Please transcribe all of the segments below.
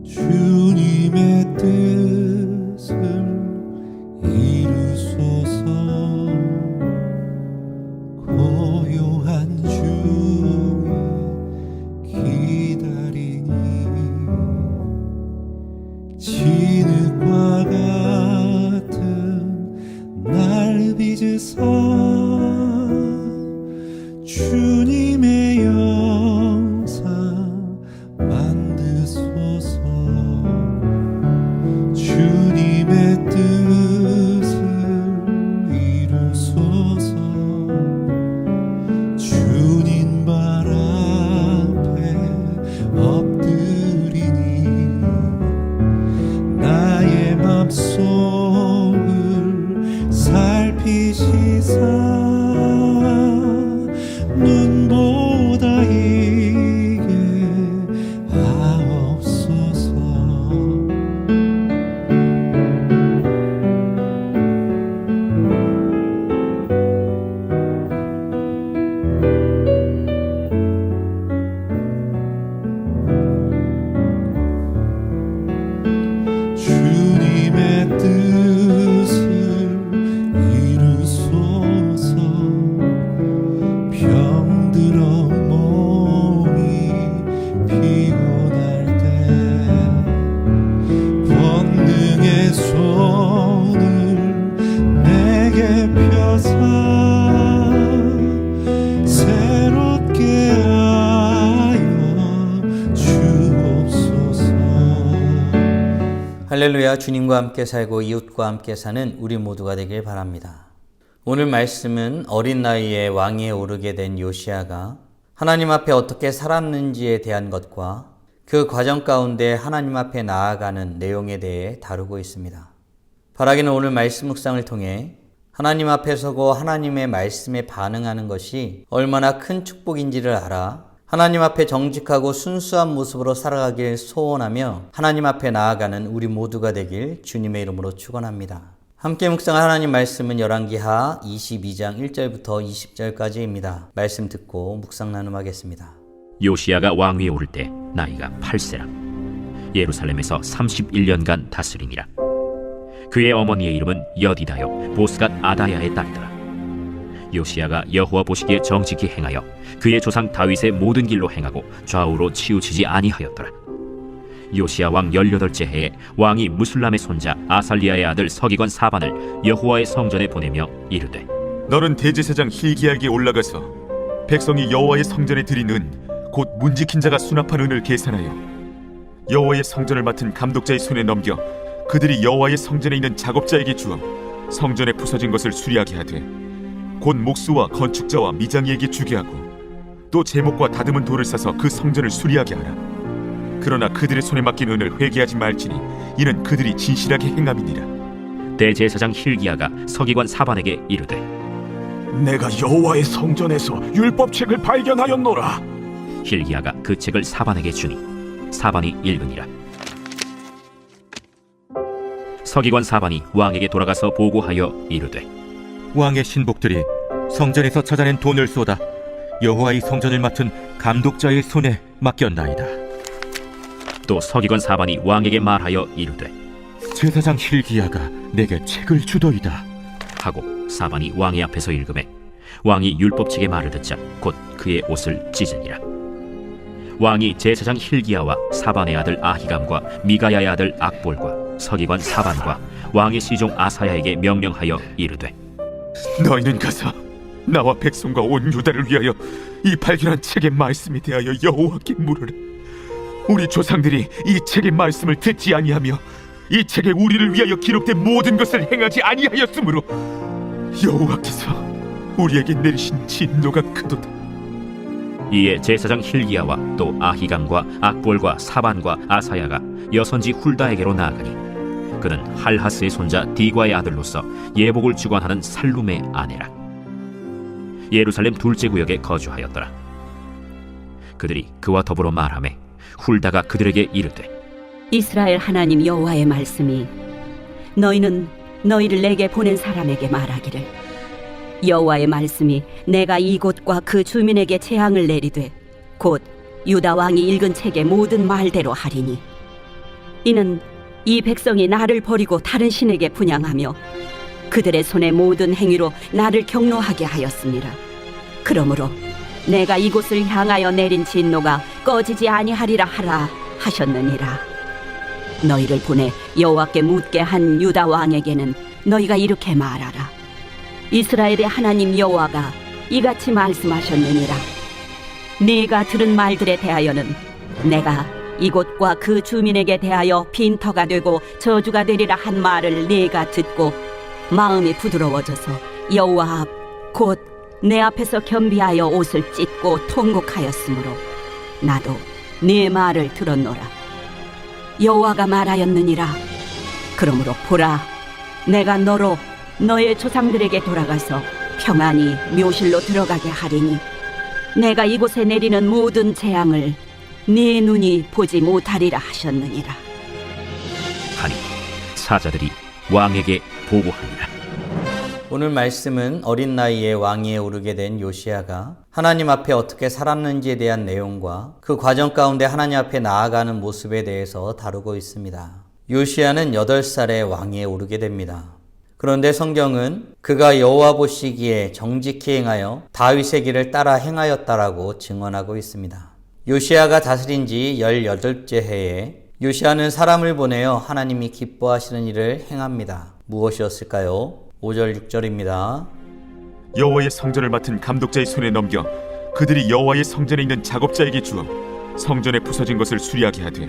주님의 뜻을 이루소서. 고요한 중에 기다리니 진흙과 같은 날 빚으사 주님의 영상 만드소서. 주님의 뜻을 이루소서. 주님 발 앞에 엎드리니 나의 맘속을 살피시사 눈보다 이게 하옵소서. 주님의 뜻을 이루소서. 병들어 몸이 피곤할 때 권능의 손을 내게 펴사 새롭게 하여 주옵소서. 할렐루야. 주님과 함께 살고 이웃과 함께 사는 우리 모두가 되길 바랍니다. 오늘 말씀은 어린 나이에 왕위에 오르게 된 요시야가 하나님 앞에 어떻게 살았는지에 대한 것과 그 과정 가운데 하나님 앞에 나아가는 내용에 대해 다루고 있습니다. 바라기는 오늘 말씀 묵상을 통해 하나님 앞에 서고 하나님의 말씀에 반응하는 것이 얼마나 큰 축복인지를 알아 하나님 앞에 정직하고 순수한 모습으로 살아가길 소원하며 하나님 앞에 나아가는 우리 모두가 되길 주님의 이름으로 축원합니다. 함께 묵상할 하나님 말씀은 열왕기하 22장 1절부터 20절까지입니다. 말씀 듣고 묵상 나눔하겠습니다. 요시야가 왕위에 오를 때 나이가 8세라. 예루살렘에서 31년간 다스리니라. 그의 어머니의 이름은 여디다요 보스갓 아다야의 딸이더라. 요시야가 여호와 보시기에 정직히 행하여 그의 조상 다윗의 모든 길로 행하고 좌우로 치우치지 아니하였더라. 요시야 왕 18째 해에 왕이 무술람의 손자 아살리아의 아들 서기관 사반을 여호와의 성전에 보내며 이르되, 너는 대제사장 힐기야에게 올라가서 백성이 여호와의 성전에 드린 은 곧 문지킨 자가 수납한 은을 계산하여 여호와의 성전을 맡은 감독자의 손에 넘겨 그들이 여호와의 성전에 있는 작업자에게 주어 성전에 부서진 것을 수리하게 하되 곧 목수와 건축자와 미장이에게 주게 하고 또 제목과 다듬은 돌을 싸서 그 성전을 수리하게 하라. 그러나 그들의 손에 맡긴 은을 회개하지 말지니 이는 그들이 진실하게 행함이니라. 대제사장 힐기야가 서기관 사반에게 이르되, 내가 여호와의 성전에서 율법책을 발견하였노라. 힐기야가 그 책을 사반에게 주니 사반이 읽으니라. 서기관 사반이 왕에게 돌아가서 보고하여 이르되, 왕의 신복들이 성전에서 찾아낸 돈을 쏟아 여호와의 성전을 맡은 감독자의 손에 맡겼나이다. 또 서기관 사반이 왕에게 말하여 이르되, 제사장 힐기야가 내게 책을 주더이다 하고 사반이 왕의 앞에서 읽으매 왕이 율법책의 말을 듣자 곧 그의 옷을 찢으니라. 왕이 제사장 힐기야와 사반의 아들 아히감과 미가야의 아들 악볼과 서기관 사반과 왕의 시종 아사야에게 명령하여 이르되, 너희는 가서 나와 백성과 온 유다를 위하여 이 발견한 책의 말씀에 대하여 여호와께 물으라. 우리 조상들이 이 책의 말씀을 듣지 아니하며 이 책에 우리를 위하여 기록된 모든 것을 행하지 아니하였으므로 여호와께서 우리에게 내리신 진노가 크도다. 이에 제사장 힐기야와 또 아히감과 악볼과 사반과 아사야가 여선지 훌다에게로 나아가니 그는 할하스의 손자 디과의 아들로서 예복을 주관하는 살룸의 아내라. 예루살렘 둘째 구역에 거주하였더라. 그들이 그와 더불어 말하매 훌다가 그들에게 이르되, 이스라엘 하나님 여호와의 말씀이 너희는 너희를 내게 보낸 사람에게 말하기를 여호와의 말씀이 내가 이곳과 그 주민에게 재앙을 내리되 곧 유다 왕이 읽은 책의 모든 말대로 하리니 이는 이 백성이 나를 버리고 다른 신에게 분향하며 그들의 손의 모든 행위로 나를 경노하게 하였습니다. 그러므로 내가 이곳을 향하여 내린 진노가 꺼지지 아니하리라 하라 하셨느니라. 너희를 보내 여호와께 묻게 한 유다 왕에게는 너희가 이렇게 말하라. 이스라엘의 하나님 여호와가 이같이 말씀하셨느니라. 네가 들은 말들에 대하여는 내가 이곳과 그 주민에게 대하여 빈터가 되고 저주가 되리라 한 말을 네가 듣고 마음이 부드러워져서 여호와 앞 곧 내 앞에서 겸비하여 옷을 찢고 통곡하였으므로 나도 네 말을 들었노라. 여호와가 말하였느니라. 그러므로 보라, 내가 너로 너의 조상들에게 돌아가서 평안히 묘실로 들어가게 하리니 내가 이곳에 내리는 모든 재앙을 네 눈이 보지 못하리라 하셨느니라. 하니 사자들이 왕에게 보고하니라. 오늘 말씀은 어린 나이에 왕위에 오르게 된 요시야가 하나님 앞에 어떻게 살았는지에 대한 내용과 그 과정 가운데 하나님 앞에 나아가는 모습에 대해서 다루고 있습니다. 요시야는 8살에 왕위에 오르게 됩니다. 그런데 성경은 그가 여호와 보시기에 정직히 행하여 다윗의 길을 따라 행하였다라고 증언하고 있습니다. 요시야가 다스린 지 18째 해에 요시야는 사람을 보내어 하나님이 기뻐하시는 일을 행합니다. 무엇이었을까요? 5절 6절입니다. 여호와의 성전을 맡은 감독자의 손에 넘겨 그들이 여호와의 성전에 있는 작업자에게 주어 성전에 부서진 것을 수리하게 하되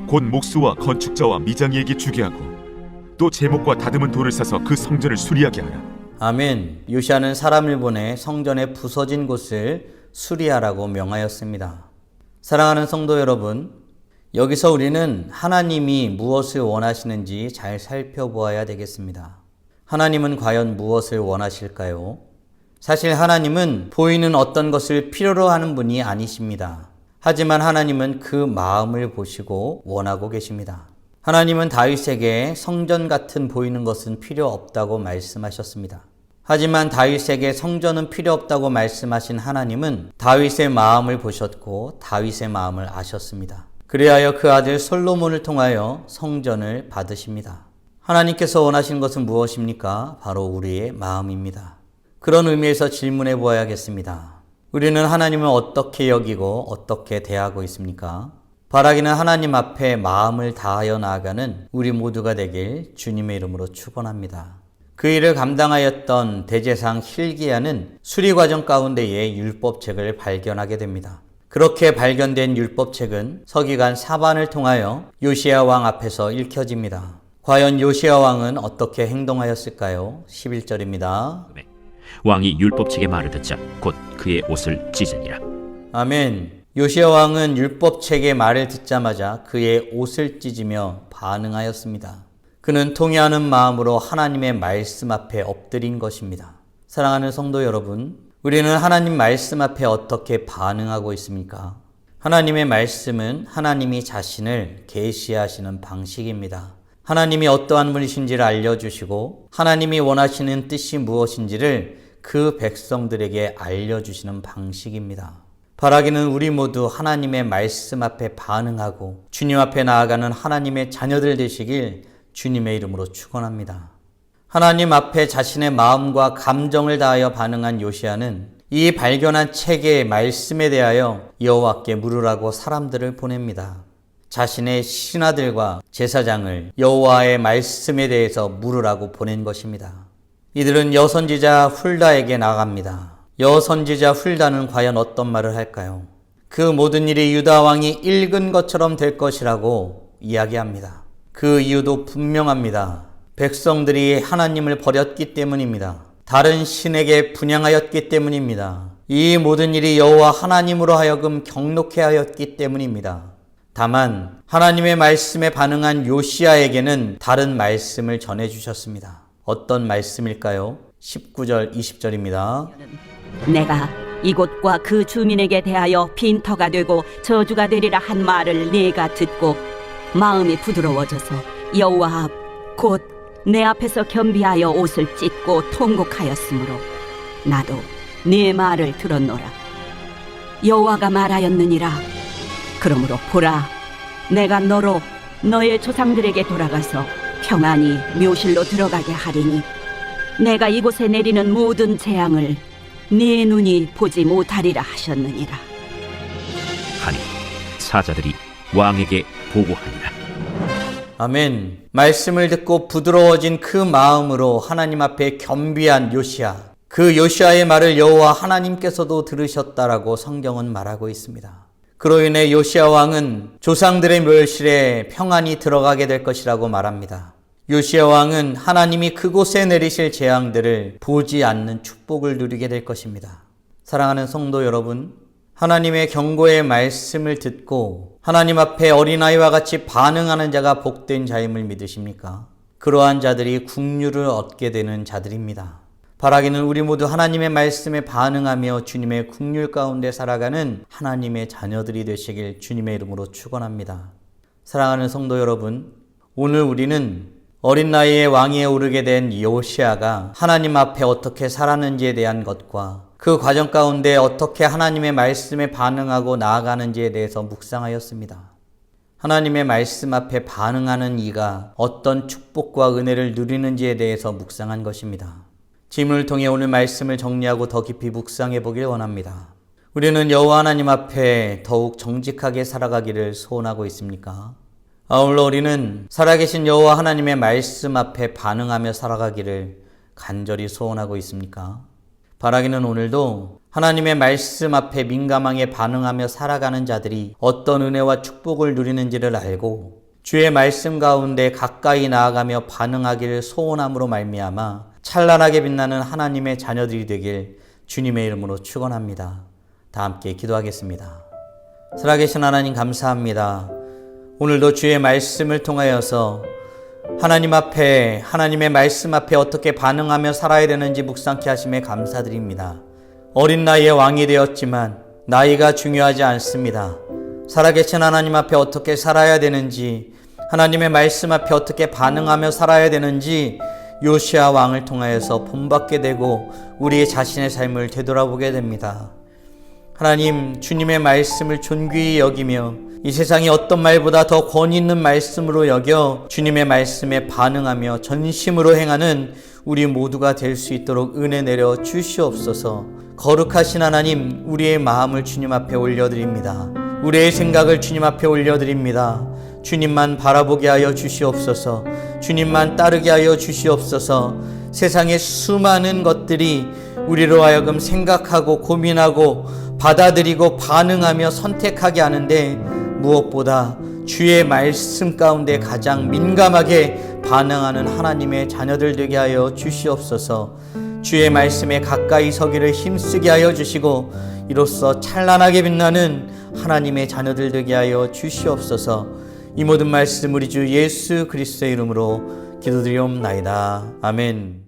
곧 목수와 건축자와 미장이에게 주게 하고 또 제목과 다듬은 돌을 사서 그 성전을 수리하게 하라. 아멘. 요시야는 사람을 보내 성전의 부서진 곳을 수리하라고 명하였습니다. 사랑하는 성도 여러분, 여기서 우리는 하나님이 무엇을 원하시는지 잘 살펴보아야 되겠습니다. 하나님은 과연 무엇을 원하실까요? 사실 하나님은 보이는 어떤 것을 필요로 하는 분이 아니십니다. 하지만 하나님은 그 마음을 보시고 원하고 계십니다. 하나님은 다윗에게 성전 같은 보이는 것은 필요 없다고 말씀하셨습니다. 하지만 다윗에게 성전은 필요 없다고 말씀하신 하나님은 다윗의 마음을 보셨고 다윗의 마음을 아셨습니다. 그리하여 그 아들 솔로몬을 통하여 성전을 받으십니다. 하나님께서 원하시는 것은 무엇입니까? 바로 우리의 마음입니다. 그런 의미에서 질문해 보아야겠습니다. 우리는 하나님을 어떻게 여기고 어떻게 대하고 있습니까? 바라기는 하나님 앞에 마음을 다하여 나아가는 우리 모두가 되길 주님의 이름으로 축원합니다. 그 일을 감당하였던 대제사장 hil기야는 수리 과정 가운데에 율법책을 발견하게 됩니다. 그렇게 발견된 율법책은 서기관 사반을 통하여 요시야 왕 앞에서 읽혀집니다. 과연 요시야 왕은 어떻게 행동하였을까요? 11절입니다. 왕이 율법책의 말을 듣자 곧 그의 옷을 찢으니라. 아멘. 요시야 왕은 율법책의 말을 듣자마자 그의 옷을 찢으며 반응하였습니다. 그는 통회하는 마음으로 하나님의 말씀 앞에 엎드린 것입니다. 사랑하는 성도 여러분, 우리는 하나님 말씀 앞에 어떻게 반응하고 있습니까? 하나님의 말씀은 하나님이 자신을 계시하시는 방식입니다. 하나님이 어떠한 분이신지를 알려주시고 하나님이 원하시는 뜻이 무엇인지를 그 백성들에게 알려주시는 방식입니다. 바라기는 우리 모두 하나님의 말씀 앞에 반응하고 주님 앞에 나아가는 하나님의 자녀들 되시길 주님의 이름으로 축원합니다. 하나님 앞에 자신의 마음과 감정을 다하여 반응한 요시야는 이 발견한 책의 말씀에 대하여 여호와께 물으라고 사람들을 보냅니다. 자신의 신하들과 제사장을 여호와의 말씀에 대해서 물으라고 보낸 것입니다. 이들은 여선지자 훌다에게 나갑니다. 여선지자 훌다는 과연 어떤 말을 할까요? 그 모든 일이 유다 왕이 읽은 것처럼 될 것이라고 이야기합니다. 그 이유도 분명합니다. 백성들이 하나님을 버렸기 때문입니다. 다른 신에게 분향하였기 때문입니다. 이 모든 일이 여호와 하나님으로 하여금 경록해 하였기 때문입니다. 다만 하나님의 말씀에 반응한 요시야에게는 다른 말씀을 전해주셨습니다. 어떤 말씀일까요? 19절 20절입니다. 내가 이곳과 그 주민에게 대하여 빈터가 되고 저주가 되리라 한 말을 네가 듣고 마음이 부드러워져서 여호와 앞 곧 내 앞에서 겸비하여 옷을 찢고 통곡하였으므로 나도 네 말을 들었노라. 여호와가 말하였느니라. 그러므로 보라, 내가 너로 너의 조상들에게 돌아가서 평안히 묘실로 들어가게 하리니 내가 이곳에 내리는 모든 재앙을 네 눈이 보지 못하리라 하셨느니라. 하니 사자들이 왕에게 보고하니라. 아멘. 말씀을 듣고 부드러워진 그 마음으로 하나님 앞에 겸비한 요시야. 그 요시야의 말을 여호와 하나님께서도 들으셨다라고 성경은 말하고 있습니다. 그로 인해 요시야 왕은 조상들의 묘실에 평안히 들어가게 될 것이라고 말합니다. 요시야 왕은 하나님이 그곳에 내리실 재앙들을 보지 않는 축복을 누리게 될 것입니다. 사랑하는 성도 여러분, 하나님의 경고의 말씀을 듣고 하나님 앞에 어린아이와 같이 반응하는 자가 복된 자임을 믿으십니까? 그러한 자들이 국류를 얻게 되는 자들입니다. 바라기는 우리 모두 하나님의 말씀에 반응하며 주님의 국률 가운데 살아가는 하나님의 자녀들이 되시길 주님의 이름으로 축원합니다. 사랑하는 성도 여러분, 오늘 우리는 어린 나이에 왕위에 오르게 된 요시야가 하나님 앞에 어떻게 살았는지에 대한 것과 그 과정 가운데 어떻게 하나님의 말씀에 반응하고 나아가는지에 대해서 묵상하였습니다. 하나님의 말씀 앞에 반응하는 이가 어떤 축복과 은혜를 누리는지에 대해서 묵상한 것입니다. 질문을 통해 오늘 말씀을 정리하고 더 깊이 묵상해 보길 원합니다. 우리는 여호와 하나님 앞에 더욱 정직하게 살아가기를 소원하고 있습니까? 아울러 우리는 살아계신 여호와 하나님의 말씀 앞에 반응하며 살아가기를 간절히 소원하고 있습니까? 바라기는 오늘도 하나님의 말씀 앞에 민감하게 반응하며 살아가는 자들이 어떤 은혜와 축복을 누리는지를 알고 주의 말씀 가운데 가까이 나아가며 반응하기를 소원함으로 말미암아 찬란하게 빛나는 하나님의 자녀들이 되길 주님의 이름으로 축원합니다. 다 함께 기도하겠습니다. 살아계신 하나님 감사합니다. 오늘도 주의 말씀을 통하여서 하나님 앞에 하나님의 말씀 앞에 어떻게 반응하며 살아야 되는지 묵상케 하심에 감사드립니다. 어린 나이에 왕이 되었지만 나이가 중요하지 않습니다. 살아계신 하나님 앞에 어떻게 살아야 되는지, 하나님의 말씀 앞에 어떻게 반응하며 살아야 되는지 요시야 왕을 통하여서 본받게 되고 우리의 자신의 삶을 되돌아보게 됩니다. 하나님, 주님의 말씀을 존귀히 여기며 이 세상이 어떤 말보다 더 권위 있는 말씀으로 여겨 주님의 말씀에 반응하며 전심으로 행하는 우리 모두가 될 수 있도록 은혜 내려 주시옵소서. 거룩하신 하나님, 우리의 마음을 주님 앞에 올려드립니다. 우리의 생각을 주님 앞에 올려드립니다. 주님만 바라보게 하여 주시옵소서. 주님만 따르게 하여 주시옵소서. 세상의 수많은 것들이 우리로 하여금 생각하고 고민하고 받아들이고 반응하며 선택하게 하는데 무엇보다 주의 말씀 가운데 가장 민감하게 반응하는 하나님의 자녀들 되게 하여 주시옵소서. 주의 말씀에 가까이 서기를 힘쓰게 하여 주시고 이로써 찬란하게 빛나는 하나님의 자녀들 되게 하여 주시옵소서. 이 모든 말씀 우리 주 예수 그리스도의 이름으로 기도드리옵나이다. 아멘.